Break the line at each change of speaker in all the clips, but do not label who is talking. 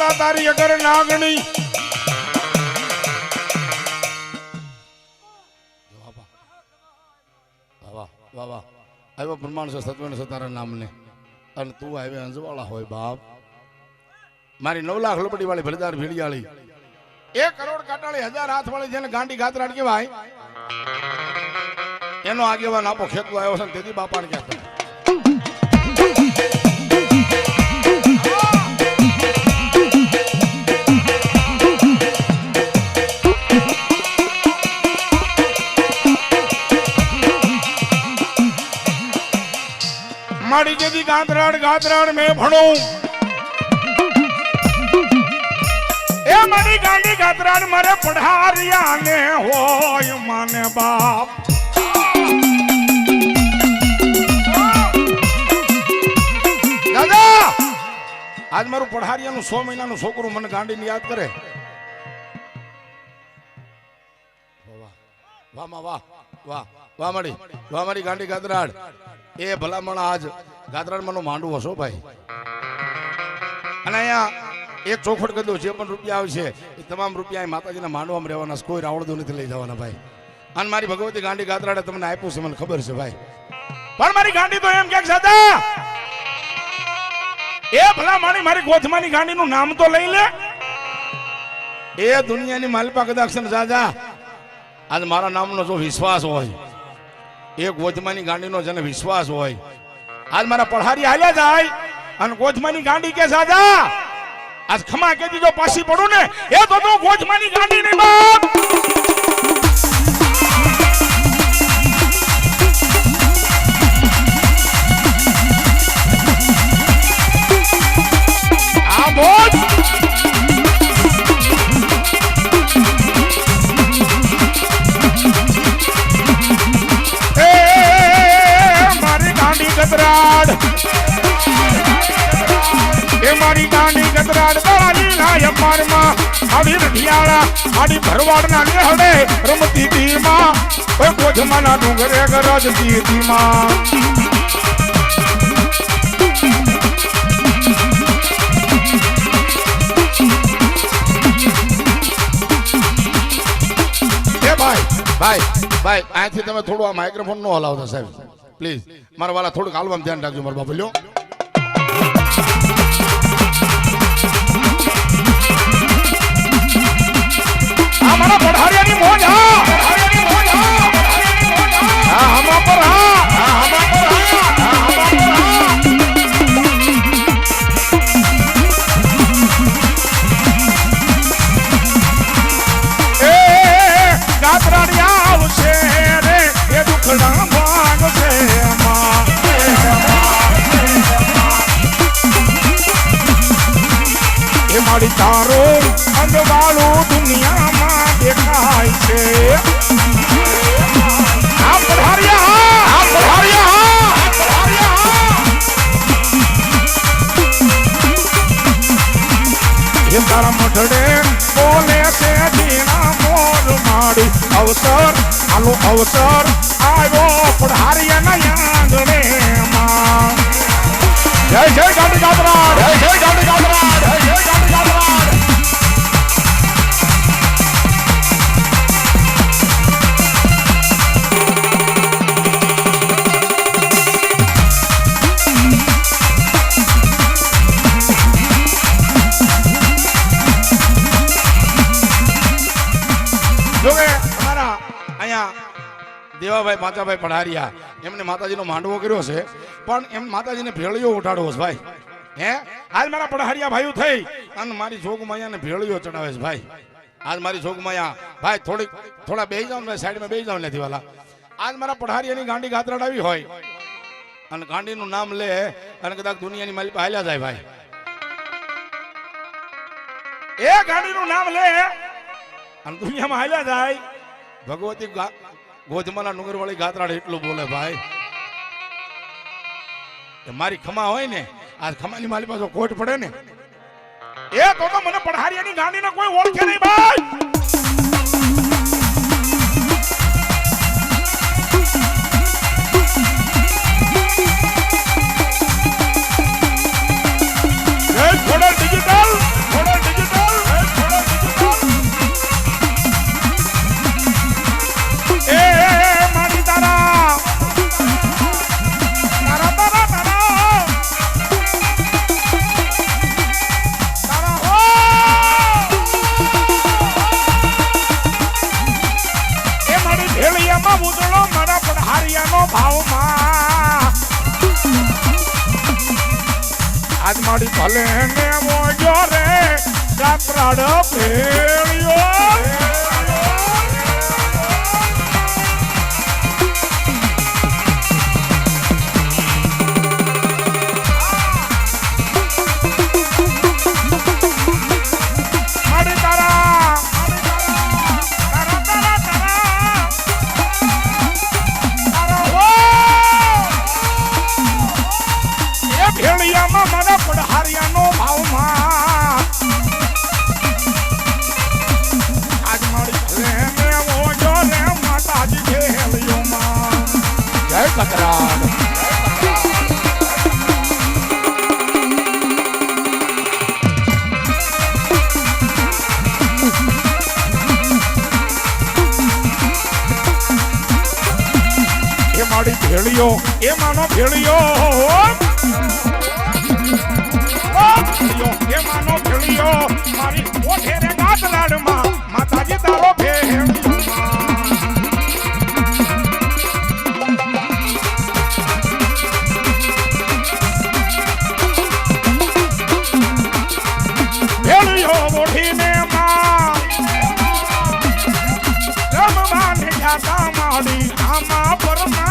માતા તારી અગર નાગણી વાહ વાહ આવ્યો પ્રમાણ છે સત્વન સતારા નામને અને તું આવે અંજવાળા હોય બાપ મારી 9 લાખ લોપડી વાળી ભલદાર ભીડિયાળી 1 કરોડ કાટાળી 1000 હાથ વાળી જેને ગાંડી ગાતરાડ કહેવાય એનો આગેવાન આપો ખેતલો આવ્યો છે તેથી બાપાને કહેતો મારી જેદી ગાતરાડ મેં ભણું એ મારી ગાંડી ગાતરાડ મારે પઢારિયા ને હોય માને બાપ દાદા આજ મારું પઢારિયાનું 100 મહિનાનું છોકરું મને ગાંડીને યાદ કરે વાહ વાહ વાહ વાહ મારી ગાંડી ગાતરાડ એ ભલામણ આજ ગાતરાડમાંનો માંડવો હશો ભાઈ અને અહીંયા એક ચોખવટ કરી દઉં જે પણ રૂપિયા આવશે એ તમામ રૂપિયા માતાજીના માંડવામાં રહેવાના કોઈ રાવણદો નથી લઈ જવાના ભાઈ અને મારી ભગવતી ગાંડી ગાતરાડે તમને આપ્યું છે મને ખબર છે ભાઈ પણ મારી ગાંડી તો એમ કે દાદા એ ભલામણી મારી ગોથમાની ગાંડીનું નામ તો લઈ લે એ દુનિયાની માલપા કદાચ દાદા આજ મારા નામનો જો વિશ્વાસ હોય એ ગોધમાની ગાંડીનો જેને વિશ્વાસ હોય આજ મારા પઢારી હાલ્યા જાય અને ગોધમાની ગાંડી કે સાજા આજ ખમા કે દીજો પાછી પડું ને એ તો ગોધમાની ગાંડી ની બાપ આ બોલ ગતરાડ એ મારી ગાંડી ગતરાડ દળાલી લાય મારમાં આડી રઢિયાળા આડી ભરવાડના લેહડે રમતી દીમાં ઓય ગોધમાના ડુંગરે ગરજતી દીમાં એ ભાઈ અહીંથી તમે થોડું આ માઇક્રોફોન નો હલાવતા સાહેબ પ્લીઝ મારા વાલા થોડુંક હાલવામાં ધ્યાન રાખજો મારા બાપુ લ્યો આ મારા પઢારિયાની મોજ હા હમણાં પર એ ગાતરાડિયા આવશે રે એ દુખડા મારી તારો અંધવાળું દુનિયામાં દેખાય છે આ પઢારિયા એ તારા મઢડે બોલે છે જીણા મોર માડી અવસર આલો અવસર આવ્યો પઢારિયાના આંગણે માં જય જય ગાંડી ગાતરાડ જય જય ગાંડી ગાતરાડ જય જય ગાંડી ગાતરાડ જોકે અમારા અહીંયા દેવાભાઈ પાંચાભાઈ પઢારિયા એમને માતાજીનો માંડવો કર્યો છે પણ એમ માતાજીને ભેળીઓ ઉઠાડવો છે ભાઈ હે આજ મારા પઢારિયા ભાઈઓ થઈ અને મારી જોગમાયાને ભેળીઓ ચડાવે છે ભાઈ આજ મારી જોગમાયા ભાઈ થોડા બેસી જાવ ને સાઈડમાં બેસી જાવ નથી વાલા આજ મારા પઢારિયાની ગાંડી ગાતરાડ આવી હોય અને ગાંડીનું નામ લે અને કદાચ દુનિયાની માલિક હાલ્યા જાય ભાઈ એ ગાંડીનું નામ લે અને દુનિયામાં હાલ્યા જાય ભગવતી ગોધમાના ડુંગરવાળી ગાતરાડ એટલું બોલે ભાઈ મારી ખમા હોય ને આ ખમાની માલી પાસે કોટ પડે ને એ તો મને પઢારિયાની ગાંડીને કોઈ ઓળખે નહીં ભાઈ ડિજિટલ મારી ભલે ને મોજો રે કાતરાડ ભેળિયો ભેળિયો એ માનો ભેળિયો એ માનો ભેળિયો મારી ઓઠે રે ગાતરાડમાં માતાજી તારો ભેળિયો ઓઠીને માં રમવાને જાતા માડી આમાં પરમાં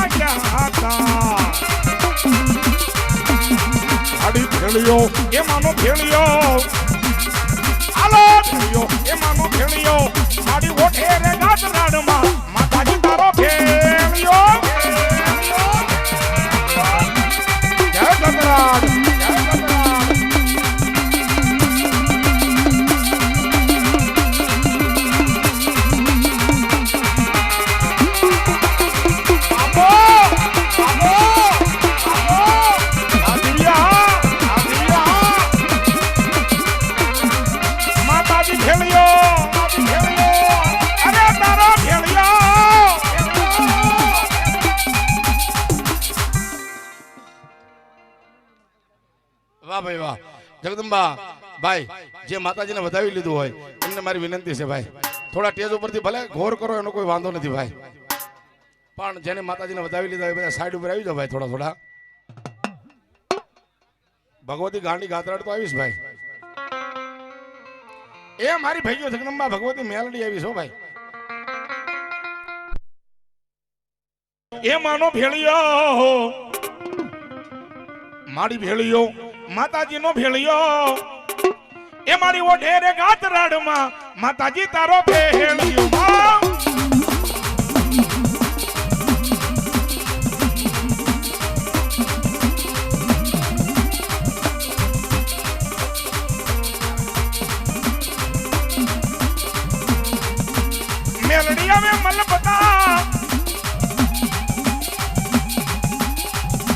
ભેળિયો એ માનો ભેળિયો હાલો ભેળિયો એ માનો ભેળિયો મારી ઓઠે રે ગાતરાડમાં માતાજી તારો ભેળિયો જય ગજરાડ ભાઈ વાહ જગદંબા ભાઈ જે માતાજીને વધાવી લીધું હોય એમને મારી વિનંતી છે ભાઈ થોડા ટેજ ઉપરથી ભલે ઘોર કરો એનો કોઈ વાંધો નથી ભાઈ પણ જેને માતાજીને વધાવી લીધા હોય બધા સાઈડ ઉપર આવી જાવ ભાઈ થોડા થોડા ભગવતી ગાંડી ગાતરાડ તો આવીશ ભાઈ એ મારી ભાઈઓ જગદંબા ભગવતી મેલડી આવીશ હો ભાઈ એ માનો ભેળિયો મારી ભેળિયો માતાજી નો ભેળિયો એ મારી ઓઢે રે ગાતરાડમાં માતાજી તારો ભેળિયો મેલડી આવે મલબતા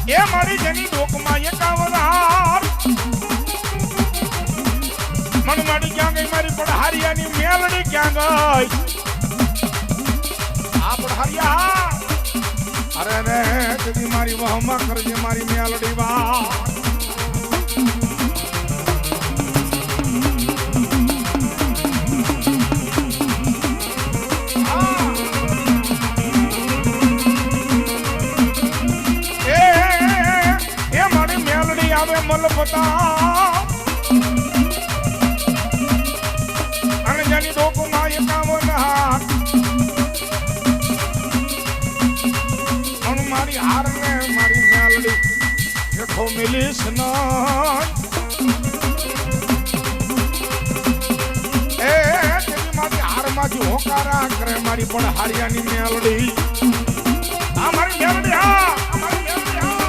એ મારી જની ડોકમાં એકાવરાર મન માડી ક્યાં ગઈ મારી પઢારિયાની મેલડી ક્યાં ગઈ આ પઢારિયા અરે રે કદી મારી વહમાં કરજે મારી મેલડી વા મલબતા અને જાની ડોકમાં એકાવના અણ મારી હારને મારી મેલડી હેઠો મિલીશ ના એ તેની મારી હારમાંથી હોકારા કરે મારી પણ હારિયાની મેલડી આ મારી મેલડી હા અમારી મેલડી હા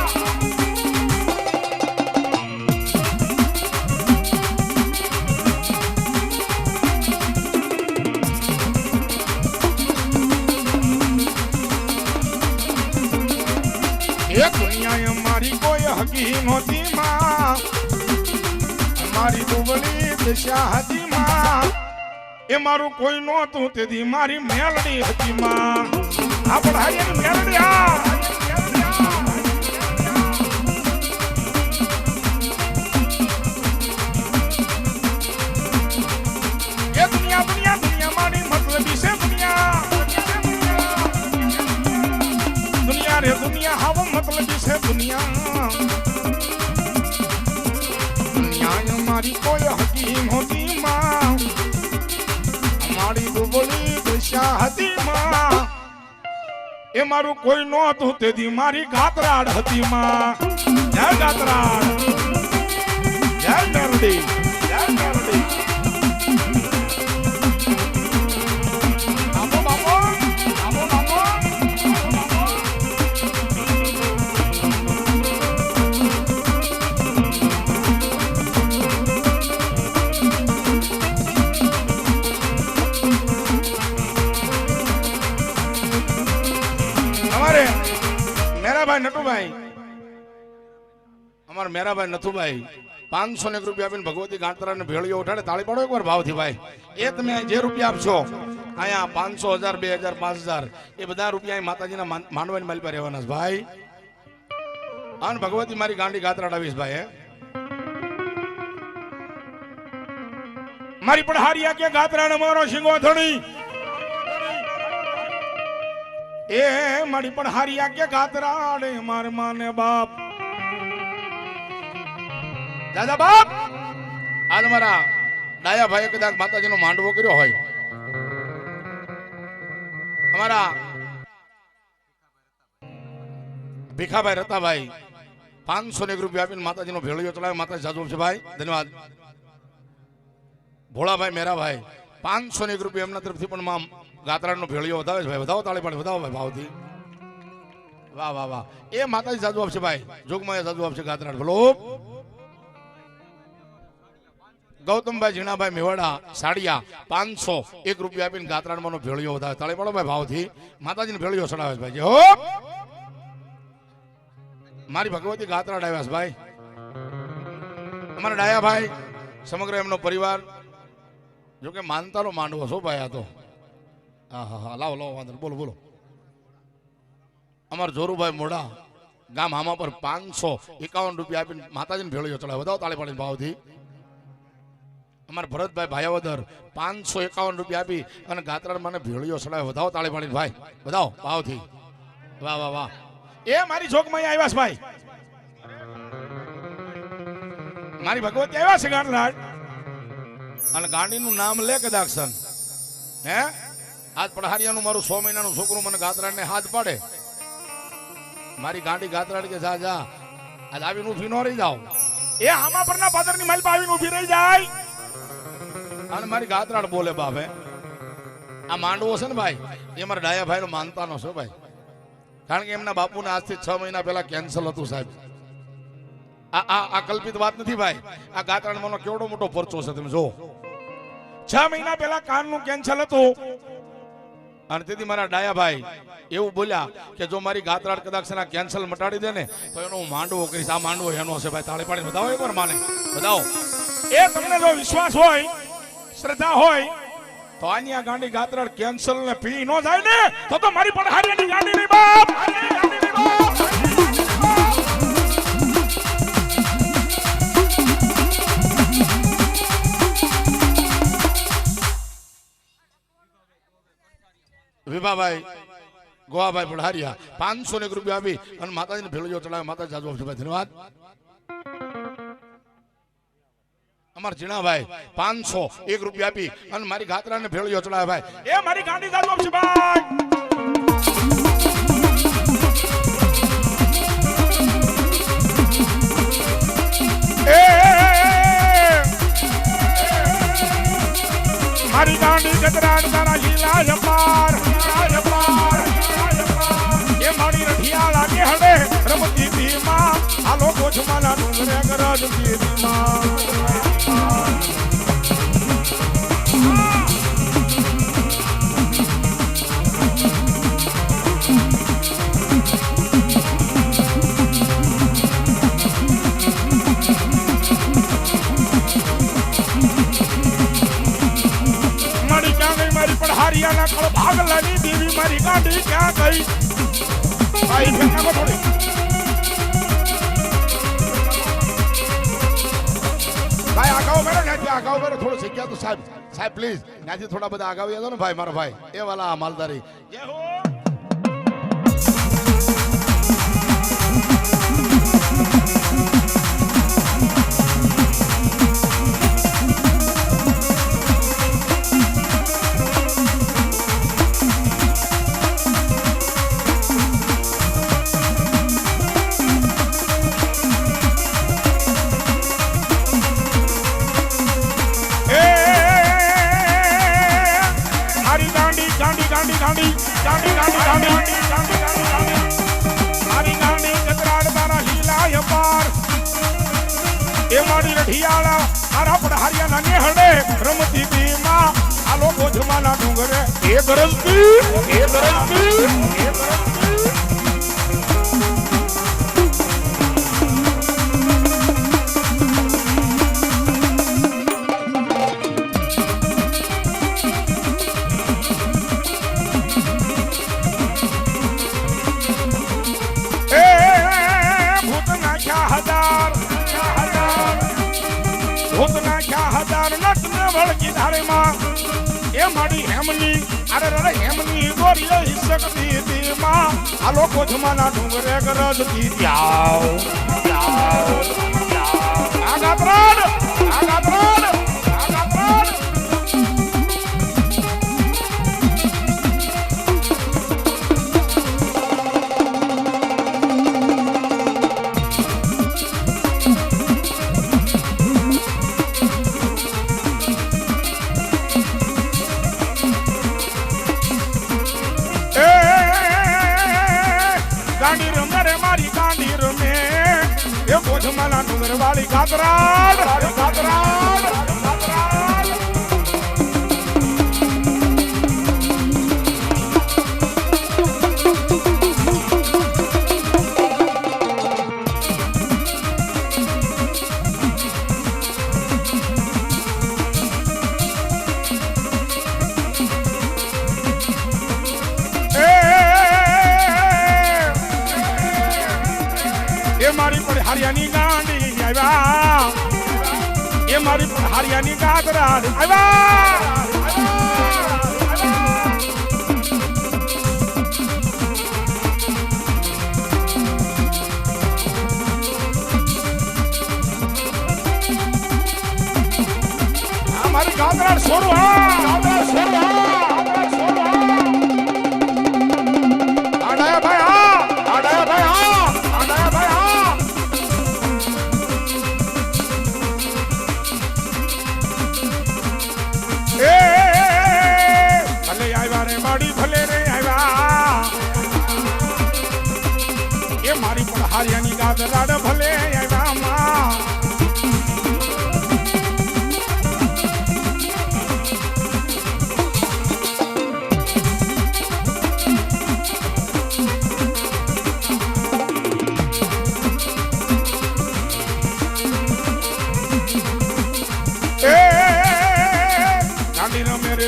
दुनिया मारी कोई हकी नोती माँ मारी दुबली दिशा हती माँ ए मारू कोई नो तू तेदी मारी मेलडी हती माँ आ पढ़ाई मेलडी आ ये दुनिया दुनिया दुनिया मारी मतलब से दुनिया रे दुनिया हवा मतलब से दुनिया મારી કોઈ હકી નહોતી માં મારી દુબળી દશા હતી માં એ મારું કોઈ નહોતું તેથી મારી ગાતરાડ હતી માં જય ગાતરાડ જય મેરડી જય મેરડી આમો બાપો આમો બાપો મેરાભાઈ નટુભાઈ અમારા મેરાભાઈ નથુભાઈ 500 રૂપિયા આપીને ભગવતી ગાંતરાને ભેળીઓ ઉઠાડે તાળી પાડો એકવાર ભાવથી ભાઈ એ તમે જે રૂપિયા આપશો અહીંયા 500 1000 2000 5000 એ બધા રૂપિયા માતાજીના માંડવાની માલ પર રહેવાના છે ભાઈ અને ભગવતી મારી ગાંડી ગાતરાડ આવીશ ભાઈ મારી પણ હારિયા કે ગાતરાને મારો શિંગો ધણી એ મારી પણ હારિયા કે ગાતરાડે માર માને બાપ દાદા બાપ આજ મારા ડાયા ભાઈ કદાચ માતાજીનો માંડવો કર્યો હોય અમારા ભીખાભાઈ રતાભાઈ 500 રૂપિયા આપીને માતાજીનો ભેળિયો ચલાવે માતાજી સાજુ છે ભાઈ ધન્યવાદ ભોળાભાઈ મેરાભાઈ 500 રૂપિયા એમના તરફથી પણ માં ગાતરાનો ભેળિયો વધાવે છે ભાઈ વધાવો તાળી પાડી વધાવો ભાઈ ભાવથી વાહ વાહ વાહ એ માતાજી સાજુ આપશે ભાઈ જોગમાં સાજુ આપશે ગાતરાડ બોલો ગૌતમભાઈ જીણાભાઈ મેવાડા સાડિયા 501 રૂપિયા આપીને ગાતરાડમાંનો ભેળિયો વધાવે તાળી પાડો ભાઈ ભાવથી માતાજીને ભેળિયો ચડાવે છે ભાઈ હો મારી ભગવતી ગાતરાડ આવ્યા છે ભાઈ અમારા ડાયા ભાઈ સમગ્ર એમનો પરિવાર જો કે માનતાનો માંડવો છો ભાઈ આ તો હા હા હા લાવો લાવો વાંધો બોલો બોલો અમારા જોરુભાઈ મોડા ગામ આમાં પર 551 રૂપિયા આપીને માતાજીને ભેળિયો ચડાવે વધાવો તાળી પાડીને ભાવથી અમારા ભરતભાઈ ભાયાવદર 551 રૂપિયા આપી અને ગાતરાડ મને ભેળિયો ચડાવે વધાવો તાળી પાડીને ભાઈ વધાવો ભાવથી વાહ વાહ વાહ એ મારી જોગમાં આવ્યા છે ભાઈ મારી ભગવતી આવ્યા છે ગાંઠલાડ અને ગાંડીનું નામ લે કદાચ સન હે આજ પઢારિયાનું મારું 100 મહિનાનું છોકરું મને ગાતરાડને હાથ પાડે મારી ગાંડી ગાતરાડ કે જા જા આજ આવીને ઊભી ન રહી જાવ એ આમાં પરના પાદરની માલ પર આવીને ઊભી રહી જાય અને મારી ગાતરાડ બોલે બાપે આ માંડવો છે ને ભાઈ એ મારા ડાયા ભાઈ નો માનતાનો છે ભાઈ કારણ કે એમના બાપુને આજથી 6 મહિના પહેલા કેન્સર હતું સાહેબ આ કલ્પિત વાત નથી ભાઈ આ ગાતરાડમાંનો કેવડો મોટો પરચો છે તમે જો 6 મહિના પહેલા કાનનું કેન્સર હતું અને તેથી મારા ડાયા ભાઈ એવું બોલ્યા કે જો મારી ગાતરાડ કદાચ એના કેન્સર મટાડી દે ને તો એનો હું માંડવો કરીશ આ માંડવો એનો છે ભાઈ તાળી પાડીને બતાવો એકવાર માને બતાવો એ તમને જો વિશ્વાસ હોય શ્રદ્ધા હોય તો આની આ ગાંડી ગાતરાડ કેન્સર ને પી ન જાય ને તો મારી પણ હારિયાની ગાંડી ની બાપ વિભાભાઈ ગોવાભાઈ પઢારિયા 501 રૂપિયા આપી અને માતાજીને ભેળિયો ચડાવે માતાજી સાજુ આપશે ભાઈ ધન્યવાદ અમાર જીણાભાઈ 501 રૂપિયા આપી અને મારી ગાતરાને ભેળિયો ચડાવે ભાઈ એ મારી ગાંડી સાજુ આપશે ભાઈ મારી ગાંડી ગતરાડ તારા લીલા જપાર એ મારી રઠિયા લાગે હડે રમતી ધીમા હાલો કોચમાલા ડુંગરે ગરજ ધીમા हरियाणा कल भाग लनी देवी मारी गांडी क्या गई भाई फेंका को थोड़ी भाई आगाओ मेरे न्याजी आगाओ मेरे थोड़ा सीख तो साहब साहब प्लीज न्याजी थोड़ा बता आगाओ ये ना भाई मारो भाई ये वाला मालदारी ये हो ગાંડી ગાંડી ગાંડી ગાંડી ગાંડી ગાંડી મારી ગાંડી ગજરાડ તારા લીલાય પાર એ મારી રઠિયાળા મારા પઢારિયા ના નેહડે રમતી દી માં આ લોકો જમાના ડુંગરે એ ગરજતી એ ગરજતી એ ગરજતી એ મારી હેમની અરે રે હેમની ગોરીએ હિસકતી દી માં આ લોકો જમાના ડુંગરે ગરજતી ત્યાવ આગા પ્રાણ આગા પ્રાણ આગા પ્રાણ માલા ડુંગર વાળી ગાતરાડ ગાતરાડ ગાતરાડ એ મારી પણ હરિયાની ગાંડી આવ્યા એ મારી પણ હરિયાની ગાતરાડ આવ્યા મારી ગાતરાડ છોડો ગાતરાડ છોડો આડાયા ભાઈ આડાયા ભાઈ આડાયા ભાઈ ભલે આવ્યા રે માડી ભલે રે આવ્યા એ મારી પણ હારિયાની ગાતરાડ ભલે આવ્યા માં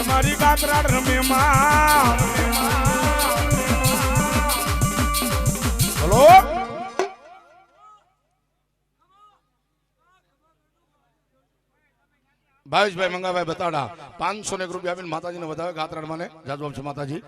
મારી ગાતરાડ રમે માં બોલો ભાવેશભાઈ મંગાભાઈ બતાડા 501 રૂપિયા આપીને માતાજીને વધાવે ગાતરાડ મને જાજુ છે માતાજી